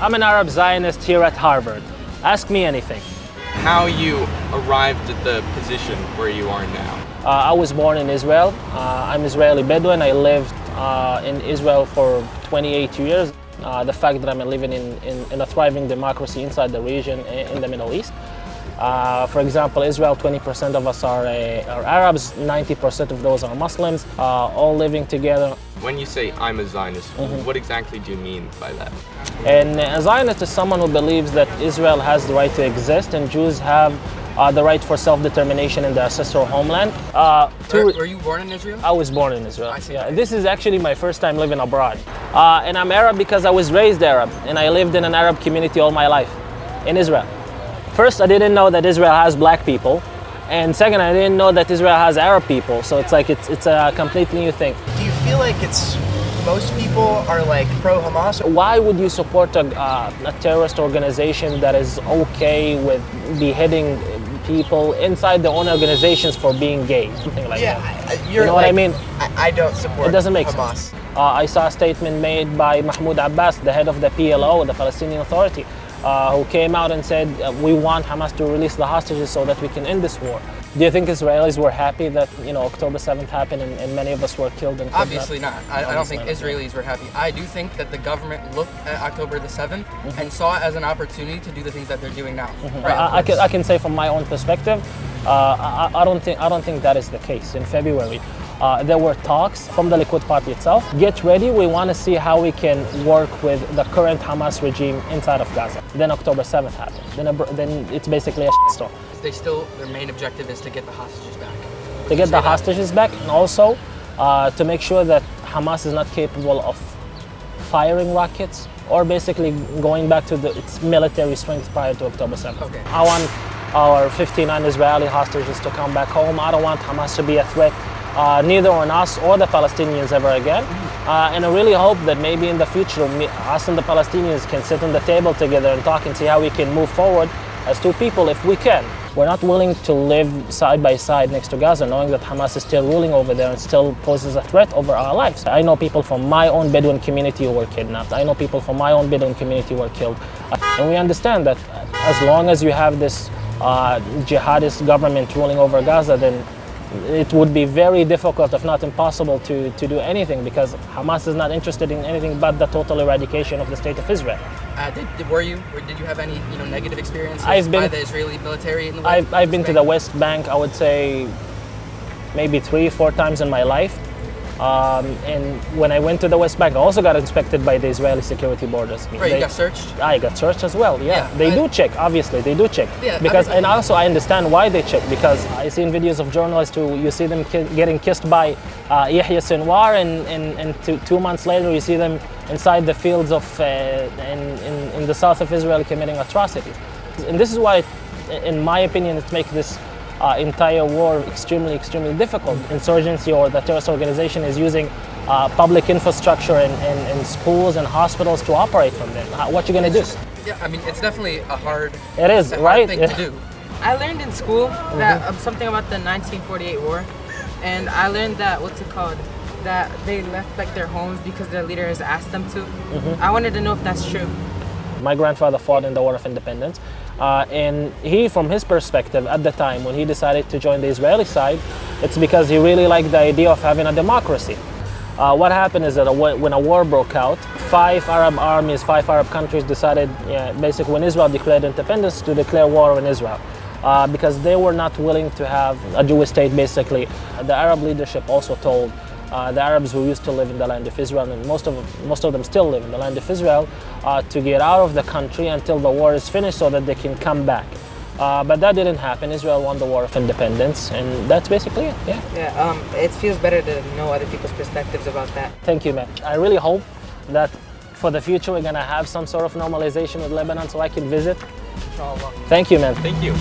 I'm an Arab Zionist here at Harvard. Ask me anything. How you arrived at the position where you are now? I was born in Israel. I'm Israeli Bedouin. I lived in Israel for 28 years. The fact that I'm living in a thriving democracy inside the region in the Middle East. For example, Israel, 20% of us are Arabs, 90% of those are Muslims, all living together. When you say I'm a Zionist, what exactly do you mean by that? And a Zionist is someone who believes that Israel has the right to exist and Jews have the right for self-determination in their ancestral homeland. Were you born in Israel? I was born in Israel. I see. Yeah, this is actually my first time living abroad. And I'm Arab because I was raised Arab and I lived in an Arab community all my life in Israel. First, I didn't know that Israel has black people. And second, I didn't know that Israel has Arab people. So it's like it's a completely new thing. Do you feel like most people are like pro-Hamas? Why would you support a terrorist organization that is okay with beheading people inside their own organizations for being gay? Something like that. You know what I mean? I don't support It doesn't make Hamas. sense. I saw a statement made by Mahmoud Abbas, the head of the PLO, the Palestinian Authority, who came out and said, we want Hamas to release the hostages so that we can end this war. Do you think Israelis were happy that October 7th happened and many of us were killed and kidnapped? Obviously not. I don't think Israelis were happy. I do think that the government looked at October the 7th and saw it as an opportunity to do the things that they're doing now. Right? I can say from my own perspective, I don't think that is the case. In February, there were talks from the Likud party itself. Get ready, we want to see how we can work with the current Hamas regime inside of Gaza. Then October 7th happened. Then it's basically a shitstorm. Their main objective is to get the hostages back. To get the hostages back, and also to make sure that Hamas is not capable of firing rockets or basically going back to its military strength prior to October 7th. Okay. I want our 59 Israeli hostages to come back home. I don't want Hamas to be a threat neither on us or the Palestinians ever again. And I really hope that maybe in the future, us and the Palestinians can sit on the table together and talk and see how we can move forward as two people if we can. We're not willing to live side by side next to Gaza, knowing that Hamas is still ruling over there and still poses a threat over our lives. I know people from my own Bedouin community who were kidnapped. I know people from my own Bedouin community who were killed. And we understand that as long as you have this jihadist government ruling over Gaza, then it would be very difficult, if not impossible, to do anything, because Hamas is not interested in anything but the total eradication of the state of Israel. Did you have any negative experiences by the Israeli military in the West? I've been to the West Bank, I would say maybe 3-4 times in my life. And when I went to the West Bank, I also got inspected by the Israeli security borders. Right, you got searched? I got searched as well, yeah. They do check, obviously, they do check. Yeah, and also I understand why they check, because I seen videos of journalists who you see them getting kissed by Yahya Sinwar, and 2 months later you see them inside the fields of in the south of Israel committing atrocities. And this is why, in my opinion, it makes this entire war extremely difficult. Insurgency or the terrorist organization is using public infrastructure and schools and hospitals to operate from there. What you gonna do? Yeah, I mean, it's definitely a hard thing to do. I learned in school that something about the 1948 war, and I learned that that they left their homes because their leaders asked them to. I wanted to know if that's true. My grandfather fought in the War of Independence, and he, from his perspective at the time when he decided to join the Israeli side, it's because he really liked the idea of having a democracy. What happened is that when a war broke out, 5 Arab armies, 5 Arab countries decided, basically when Israel declared independence, to declare war on Israel. Because they were not willing to have a Jewish state, basically. The Arab leadership also told the Arabs who used to live in the land of Israel, and most of them still live in the land of Israel, to get out of the country until the war is finished so that they can come back. But that didn't happen. Israel won the War of Independence, and that's basically it, It feels better to know other people's perspectives about that. Thank you, man. I really hope that for the future we're gonna have some sort of normalization with Lebanon so I can visit. Inshallah. Thank you, man. Thank you.